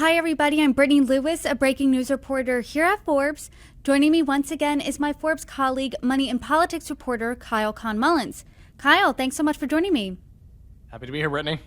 Hi, everybody. I'm Brittany Lewis, a breaking news reporter here at Forbes. Joining me once again is my Forbes colleague, money and politics reporter, Kyle Khan-Mullins. Kyle, thanks so much for joining me. Happy to be here, Brittany.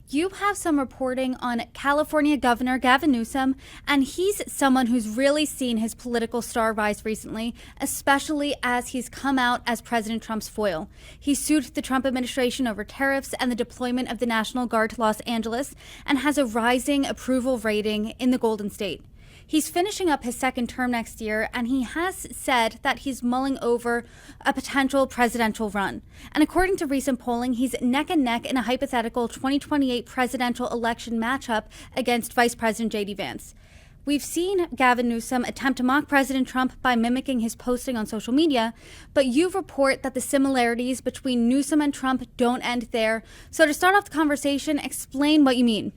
You have some reporting on California Governor Gavin Newsom, and he's someone who's really seen his political star rise recently, especially as he's come out as President Trump's foil. He sued the Trump administration over tariffs and the deployment of the National Guard to Los Angeles, and has a rising approval rating in the Golden State. He's finishing up his second term next year, and he has said that he's mulling over a potential presidential run. And according to recent polling, he's neck and neck in a hypothetical 2028 presidential election matchup against Vice President J.D. Vance. We've seen Gavin Newsom attempt to mock President Trump by mimicking his posting on social media, but you report that the similarities between Newsom and Trump don't end there. So to start off the conversation, explain what you mean.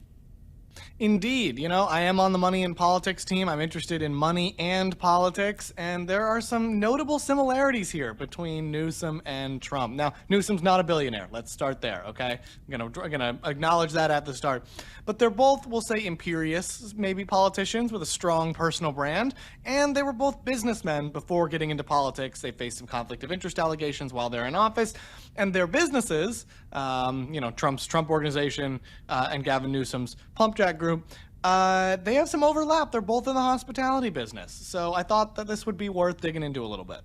Indeed. I am on the money and politics team. I'm interested in money and politics, and there are some notable similarities here between Newsom and Trump. Now, Newsom's not a billionaire. Let's start there, okay? I'm gonna acknowledge that at the start. But they're both, we'll say, imperious, maybe politicians with a strong personal brand, and they were both businessmen before getting into politics. They faced some conflict of interest allegations while they're in office, and their businesses, Trump's Trump Organization and Gavin Newsom's PlumpJack group, they have some overlap. They're both in the hospitality business. So I thought that this would be worth digging into a little bit.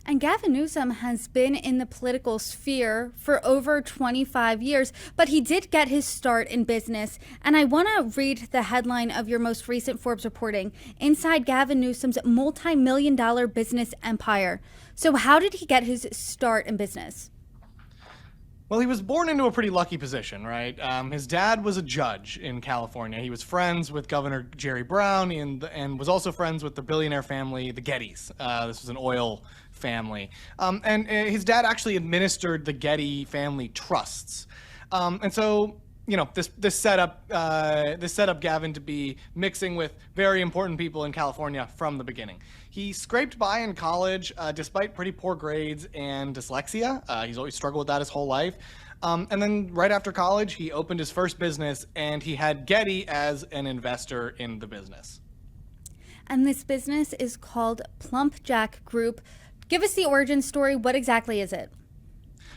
And Gavin Newsom has been in the political sphere for over 25 years, but he did get his start in business. And I want to read the headline of your most recent Forbes reporting, Inside Gavin Newsom's Multimillion-Dollar Business Empire. So how did he get his start in business? Well, he was born into a pretty lucky position, right? His dad was a judge in California. He was friends with Governor Jerry Brown and was also friends with the billionaire family, the Gettys. This was an oil family. And his dad actually administered the Getty family trusts. And so, this set up Gavin to be mixing with very important people in California from the beginning. He scraped by in college despite pretty poor grades and dyslexia. He's always struggled with that his whole life. And then right after college, he opened his first business, and he had Getty as an investor in the business. And this business is called PlumpJack Group. Give us the origin story. What exactly is it?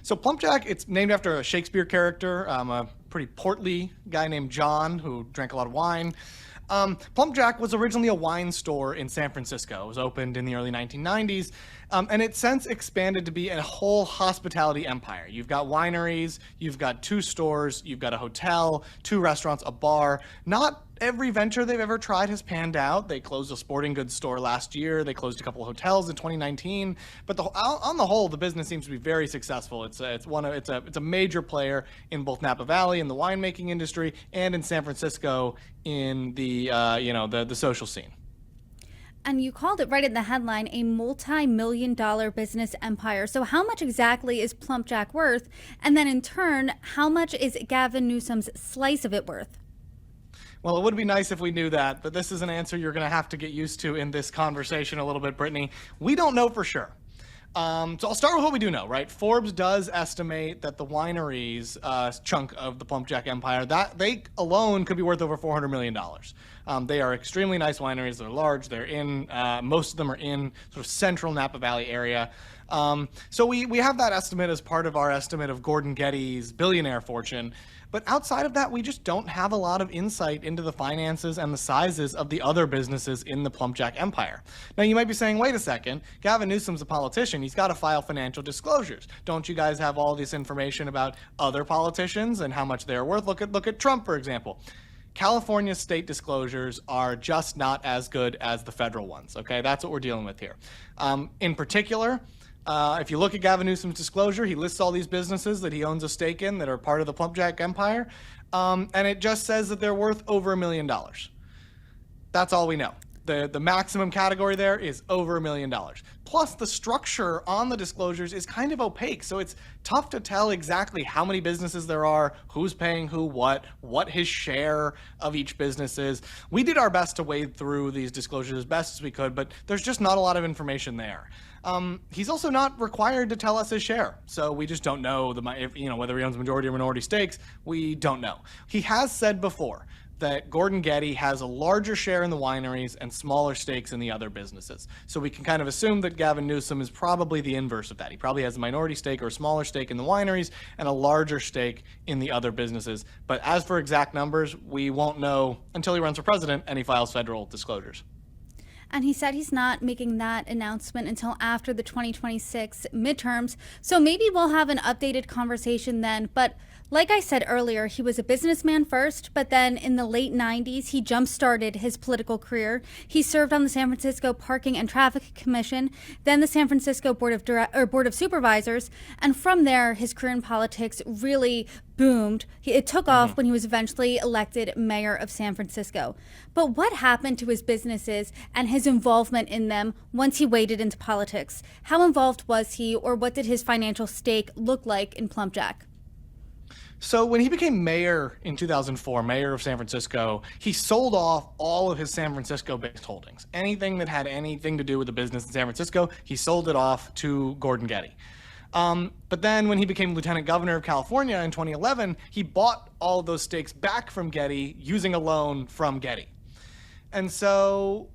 So PlumpJack, it's named after a Shakespeare character, a pretty portly guy named John who drank a lot of wine. PlumpJack was originally a wine store in San Francisco. It was opened in the early 1990s, and it's since expanded to be a whole hospitality empire. You've got wineries, you've got 2 stores, you've got a hotel, 2 restaurants, a bar. Not every venture they've ever tried has panned out. They closed a sporting goods store last year. They closed a couple of hotels in 2019. But on the whole, the business seems to be very successful. It's a major player in both Napa Valley in the winemaking industry and in San Francisco in the social scene. And you called it right in the headline, a multi-million-dollar business empire. So how much exactly is PlumpJack worth? And then in turn, how much is Gavin Newsom's slice of it worth? Well, it would be nice if we knew that, but this is an answer you're going to have to get used to in this conversation a little bit, Brittany. We don't know for sure. So I'll start with what we do know, right? Forbes does estimate that the wineries chunk of the PlumpJack empire, that they alone could be worth over $400 million. They are extremely nice wineries. They're large. They're in, most of them are in sort of central Napa Valley area. So we have that estimate as part of our estimate of Gordon Getty's billionaire fortune. But outside of that, we just don't have a lot of insight into the finances and the sizes of the other businesses in the PlumpJack empire. Now, you might be saying, wait a second, Gavin Newsom's a politician. He's got to file financial disclosures. Don't you guys have all this information about other politicians and how much they're worth? Look at Trump, for example. California state disclosures are just not as good as the federal ones, okay? That's what we're dealing with here. In particular, if you look at Gavin Newsom's disclosure, he lists all these businesses that he owns a stake in that are part of the PlumpJack empire, and it just says that they're worth over $1 million. That's all we know. The maximum category there is over $1 million. Plus, the structure on the disclosures is kind of opaque, so it's tough to tell exactly how many businesses there are, who's paying who what his share of each business is. We did our best to wade through these disclosures as best as we could, but there's just not a lot of information there. He's also not required to tell us his share, so we just don't know whether he owns majority or minority stakes. We don't know. He has said before that Gordon Getty has a larger share in the wineries and smaller stakes in the other businesses. So we can kind of assume that Gavin Newsom is probably the inverse of that. He probably has a minority stake or a smaller stake in the wineries and a larger stake in the other businesses. But as for exact numbers, we won't know until he runs for president and he files federal disclosures. And he said he's not making that announcement until after the 2026 midterms. So maybe we'll have an updated conversation then. But like I said earlier, he was a businessman first, but then in the late 90s, he jump-started his political career. He served on the San Francisco Parking and Traffic Commission, then the San Francisco Board of Supervisors, and from there, his career in politics really boomed. It took off when he was eventually elected mayor of San Francisco. But what happened to his businesses and his involvement in them once he waded into politics? How involved was he, or what did his financial stake look like in PlumpJack? So when he became mayor in 2004, mayor of San Francisco, he sold off all of his San Francisco-based holdings. Anything that had anything to do with the business in San Francisco, he sold it off to Gordon Getty. But then when he became lieutenant governor of California in 2011, he bought all of those stakes back from Getty using a loan from Getty. And so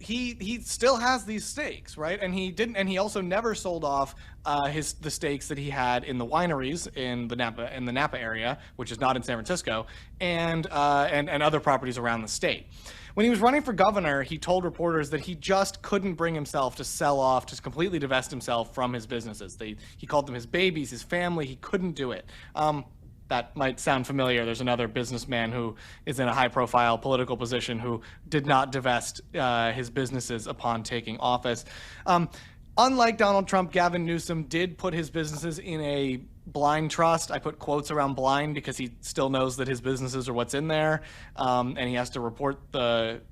he still has these stakes, right? And he also never sold off the stakes that he had in the wineries in the Napa area, which is not in San Francisco, and other properties around the state. When he was running for governor, he told reporters that he just couldn't bring himself to sell off, to completely divest himself from his businesses. He called them his babies, his family. He couldn't do it. That might sound familiar. There's another businessman who is in a high-profile political position who did not divest his businesses upon taking office. Unlike Donald Trump, Gavin Newsom did put his businesses in a blind trust. I put quotes around blind because he still knows that his businesses are what's in there, and he has to report the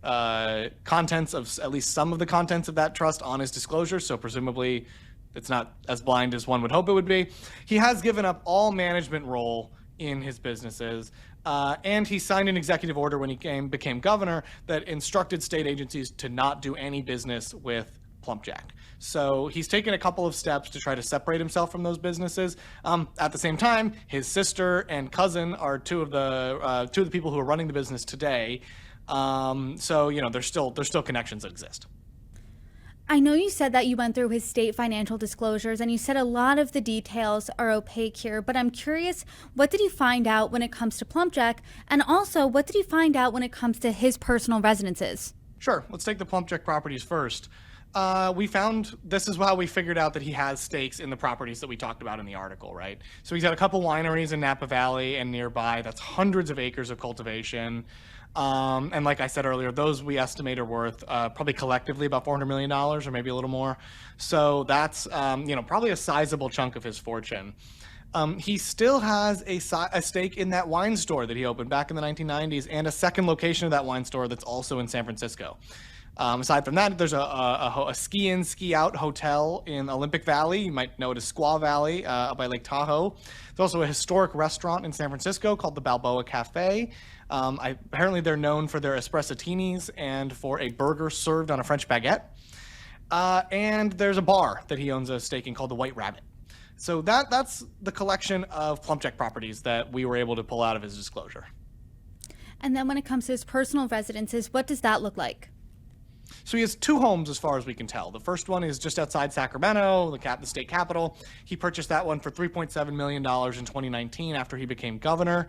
contents of at least some of the contents of that trust on his disclosure, so presumably it's not as blind as one would hope it would be. He has given up all management role in his businesses, and he signed an executive order when he became governor that instructed state agencies to not do any business with PlumpJack. So he's taken a couple of steps to try to separate himself from those businesses. At the same time, his sister and cousin are two of the people who are running the business today. So there's still connections that exist. I know you said that you went through his state financial disclosures and you said a lot of the details are opaque here, but I'm curious, what did you find out when it comes to PlumpJack? And also, what did you find out when it comes to his personal residences? Sure. Let's take the PlumpJack properties first. This is how we figured out that he has stakes in the properties that we talked about in the article, right? So he's got a couple wineries in Napa Valley and nearby. That's hundreds of acres of cultivation. And like I said earlier, those we estimate are worth probably collectively about $400 million or maybe a little more. So that's probably a sizable chunk of his fortune. He still has a stake in that wine store that he opened back in the 1990s and a second location of that wine store that's also in San Francisco. Aside from that, there's a ski-in, ski-out hotel in Olympic Valley. You might know it as Squaw Valley up by Lake Tahoe. There's also a historic restaurant in San Francisco called the Balboa Cafe. Apparently, they're known for their espressatinis and for a burger served on a French baguette. And there's a bar that he owns a stake in called the White Rabbit. So that's the collection of PlumpJack properties that we were able to pull out of his disclosure. And then when it comes to his personal residences, what does that look like? So he has two homes as far as we can tell. The first one is just outside Sacramento, the state capital. He purchased that one for $3.7 million in 2019 after he became governor.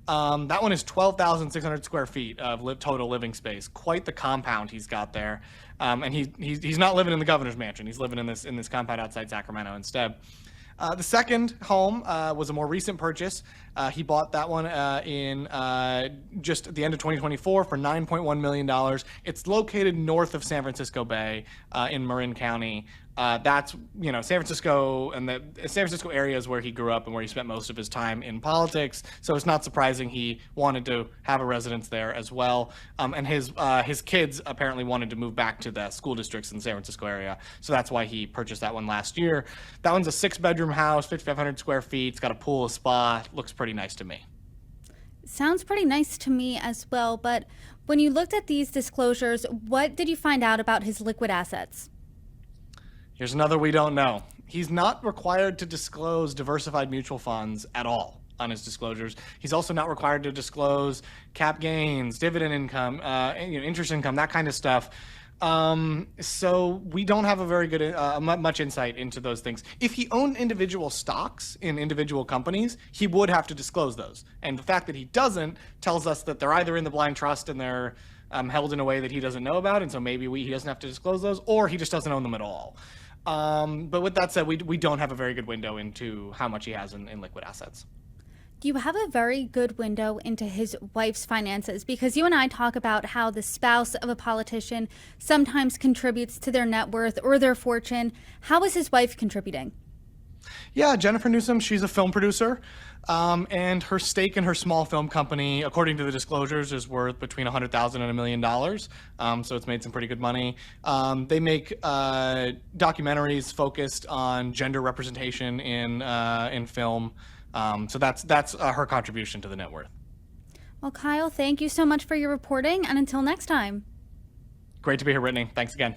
That one is 12,600 square feet of total living space. Quite the compound he's got there. And he's not living in the governor's mansion. He's living in this compound outside Sacramento instead. The second home was a more recent purchase. He bought that one in just at the end of 2024 for $9.1 million. It's located north of San Francisco Bay in Marin County. That's, San Francisco and the San Francisco area is where he grew up and where he spent most of his time in politics. So it's not surprising he wanted to have a residence there as well. And his kids apparently wanted to move back to the school districts in the San Francisco area. So that's why he purchased that one last year. That one's a 6-bedroom house, 5,500 square feet. It's got a pool, a spa. Looks pretty nice to me. Sounds pretty nice to me as well. But when you looked at these disclosures, what did you find out about his liquid assets? Here's another we don't know. He's not required to disclose diversified mutual funds at all on his disclosures. He's also not required to disclose cap gains, dividend income, interest income, that kind of stuff. So we don't have a very good, much insight into those things. If he owned individual stocks in individual companies, he would have to disclose those. And the fact that he doesn't tells us that they're either in the blind trust and they're held in a way that he doesn't know about, and so maybe he doesn't have to disclose those, or he just doesn't own them at all. But with that said, we don't have a very good window into how much he has in liquid assets. You have a very good window into his wife's finances, because you and I talk about how the spouse of a politician sometimes contributes to their net worth or their fortune. How is his wife contributing? Yeah, Jennifer Newsom, she's a film producer, and her stake in her small film company, according to the disclosures, is worth between $100,000 and $1 million. So it's made some pretty good money. They make documentaries focused on gender representation in film. So that's her contribution to the net worth. Well, Kyle, thank you so much for your reporting, and until next time. Great to be here, Brittany. Thanks again.